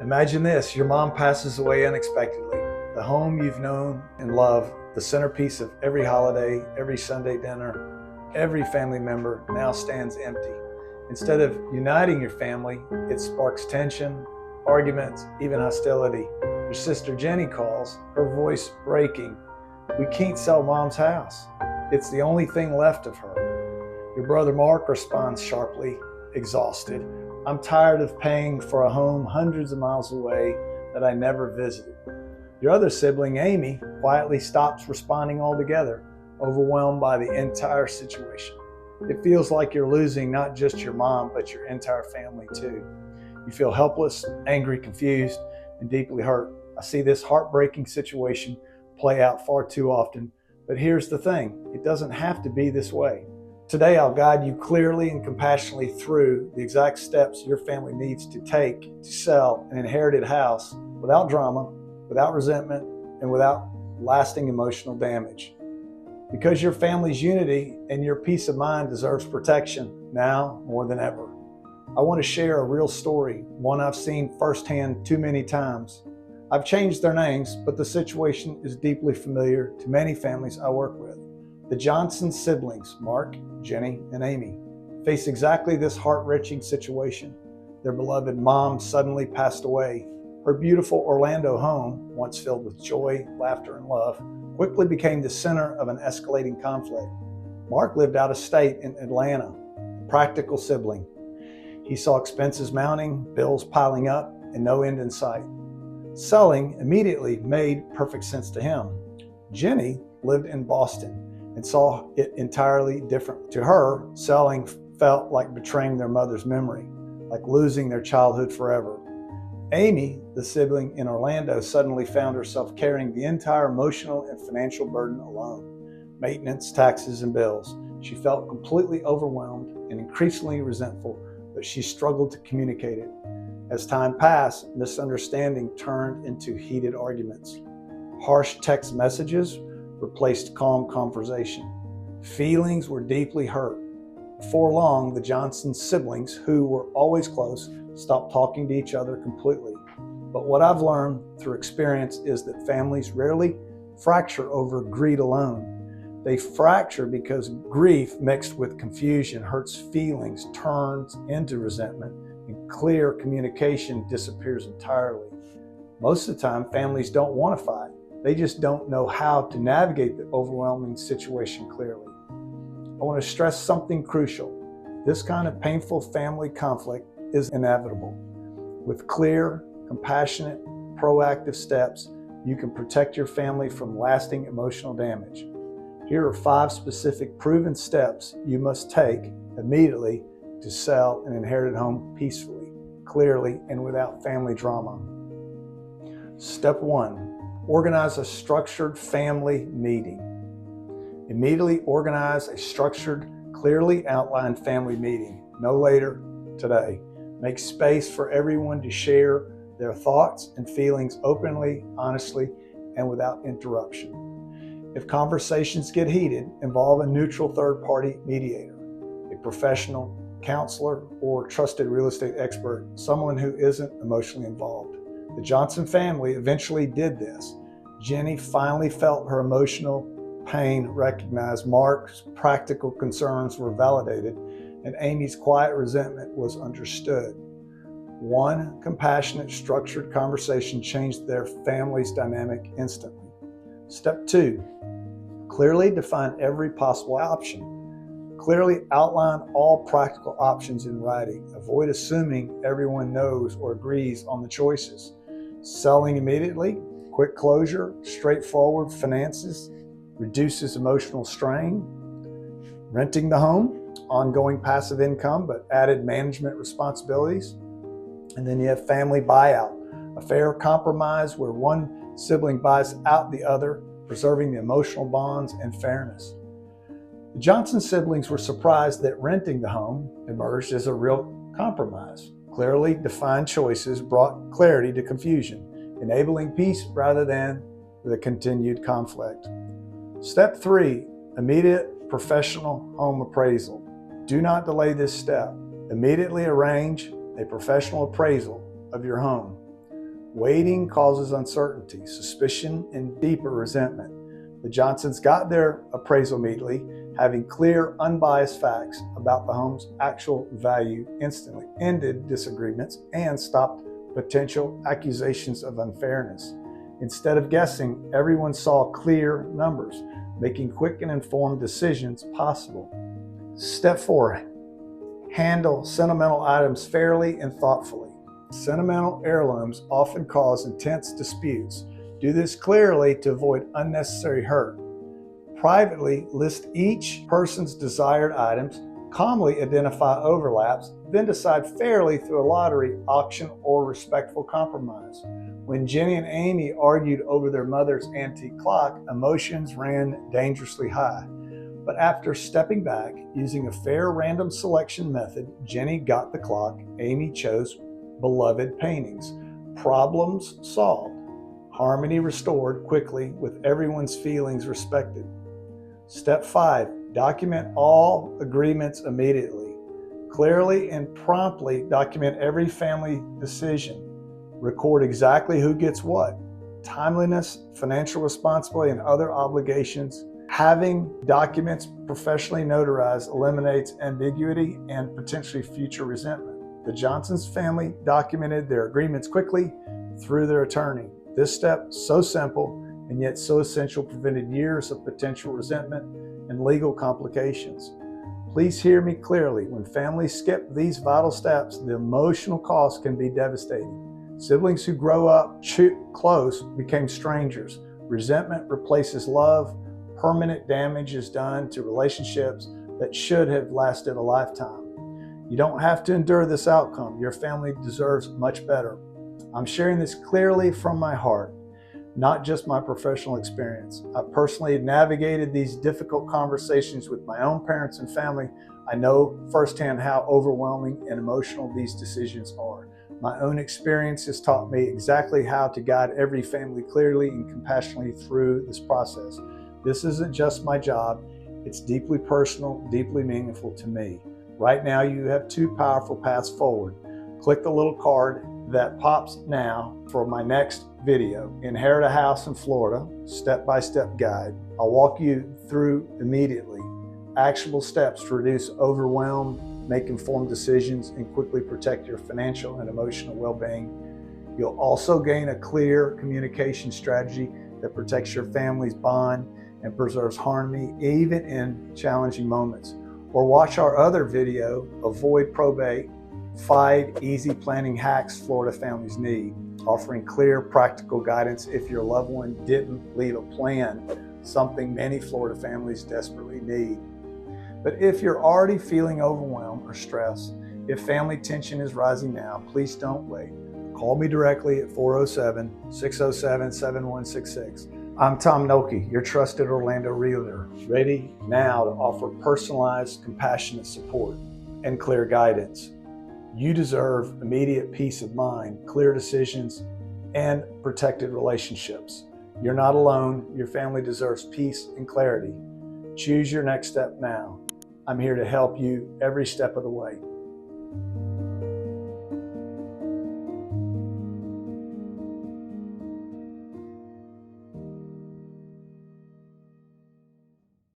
Imagine this, your mom passes away unexpectedly. The home you've known and loved, the centerpiece of every holiday, every Sunday dinner, every family member now stands empty. Instead of uniting your family, it sparks tension, arguments, even hostility. Your sister Jenny calls, her voice breaking. We can't sell mom's house. It's the only thing left of her. Your brother Mark responds sharply, exhausted. I'm tired of paying for a home hundreds of miles away that I never visited. Your other sibling, Amy, quietly stops responding altogether, overwhelmed by the entire situation. It feels like you're losing not just your mom, but your entire family too. You feel helpless, angry, confused, and deeply hurt. I see this heartbreaking situation play out far too often, but here's the thing, it doesn't have to be this way. Today, I'll guide you clearly and compassionately through the exact steps your family needs to take to sell an inherited house without drama, without resentment, and without lasting emotional damage. Because your family's unity and your peace of mind deserves protection now more than ever. I want to share a real story, one I've seen firsthand too many times. I've changed their names, but the situation is deeply familiar to many families I work with. The Johnson siblings, Mark, Jenny, and Amy, face exactly this heart-wrenching situation. Their beloved mom suddenly passed away. Her beautiful Orlando home, once filled with joy, laughter, and love, quickly became the center of an escalating conflict. Mark lived out of state in Atlanta, a practical sibling. He saw expenses mounting, bills piling up, and no end in sight. Selling immediately made perfect sense to him. Jenny lived in Boston and saw it entirely different. To her, selling felt like betraying their mother's memory, like losing their childhood forever. Amy, the sibling in Orlando, suddenly found herself carrying the entire emotional and financial burden alone. Maintenance, taxes, and bills. She felt completely overwhelmed and increasingly resentful, but she struggled to communicate it. As time passed, misunderstanding turned into heated arguments. Harsh text messages replaced calm conversation. Feelings were deeply hurt. Before long, the Johnson siblings, who were always close, stopped talking to each other completely. But what I've learned through experience is that families rarely fracture over greed alone. They fracture because grief mixed with confusion hurts feelings, turns into resentment, and clear communication disappears entirely. Most of the time, families don't want to fight. They just don't know how to navigate the overwhelming situation clearly. I want to stress something crucial. This kind of painful family conflict is inevitable. With clear, compassionate, proactive steps, you can protect your family from lasting emotional damage. Here are 5 specific proven steps you must take immediately to sell an inherited home peacefully, clearly, and without family drama. Step 1. Organize a structured family meeting. Immediately organize a structured, clearly outlined family meeting, no later today. Make space for everyone to share their thoughts and feelings openly, honestly, and without interruption. If conversations get heated, involve a neutral third-party mediator, a professional, counselor, or trusted real estate expert, someone who isn't emotionally involved. The Johnson family eventually did this. Jenny finally felt her emotional pain recognized, Mark's practical concerns were validated, and Amy's quiet resentment was understood. One compassionate, structured conversation changed their family's dynamic instantly. Step 2, clearly define every possible option. Clearly outline all practical options in writing. Avoid assuming everyone knows or agrees on the choices. Selling immediately, quick closure, straightforward finances, reduces emotional strain. Renting the home, ongoing passive income, but added management responsibilities. And then you have family buyout, a fair compromise where one sibling buys out the other, preserving the emotional bonds and fairness. The Johnson siblings were surprised that renting the home emerged as a real compromise. Clearly defined choices brought clarity to confusion, enabling peace rather than the continued conflict. Step 3, immediate professional home appraisal. Do not delay this step. Immediately arrange a professional appraisal of your home. Waiting causes uncertainty, suspicion, and deeper resentment. The Johnsons got their appraisal immediately, having clear, unbiased facts about the home's actual value instantly ended disagreements and stopped potential accusations of unfairness. Instead of guessing, everyone saw clear numbers, making quick and informed decisions possible. Step 4. Handle sentimental items fairly and thoughtfully. Sentimental heirlooms often cause intense disputes. Do this clearly to avoid unnecessary hurt. Privately list each person's desired items, calmly identify overlaps, then decide fairly through a lottery, auction, or respectful compromise. When Jenny and Amy argued over their mother's antique clock, emotions ran dangerously high. But after stepping back, using a fair random selection method, Jenny got the clock, Amy chose beloved paintings. Problems solved. Harmony restored quickly with everyone's feelings respected. Step 5. Document all agreements immediately. Clearly and promptly document every family decision. Record exactly who gets what. Timeliness, financial responsibility, and other obligations. Having documents professionally notarized eliminates ambiguity and potentially future resentment. The Johnsons family documented their agreements quickly through their attorney. This step, so simple and yet so essential, prevented years of potential resentment and legal complications. Please hear me clearly. When families skip these vital steps, the emotional cost can be devastating. Siblings who grow up close became strangers. Resentment replaces love. Permanent damage is done to relationships that should have lasted a lifetime. You don't have to endure this outcome. Your family deserves much better. I'm sharing this clearly from my heart, not just my professional experience. I personally navigated these difficult conversations with my own parents and family. I know firsthand how overwhelming and emotional these decisions are. My own experience has taught me exactly how to guide every family clearly and compassionately through this process. This isn't just my job. It's deeply personal, deeply meaningful to me. Right now, you have 2 powerful paths forward. Click the little card that pops now for my next video, Inherit a House in Florida, step-by-step guide. I'll walk you through immediately actionable steps to reduce overwhelm, make informed decisions, and quickly protect your financial and emotional well-being. You'll also gain a clear communication strategy that protects your family's bond and preserves harmony even in challenging moments. Or watch our other video, Avoid Probate, 5 Easy Planning Hacks Florida Families Need, offering clear, practical guidance if your loved one didn't leave a plan, something many Florida families desperately need. But if you're already feeling overwhelmed or stressed, if family tension is rising now, please don't wait. Call me directly at 407-607-7166. I'm Tom Noki, your trusted Orlando realtor, ready now to offer personalized, compassionate support and clear guidance. You deserve immediate peace of mind, clear decisions, and protected relationships. You're not alone. Your family deserves peace and clarity. Choose your next step now. I'm here to help you every step of the way.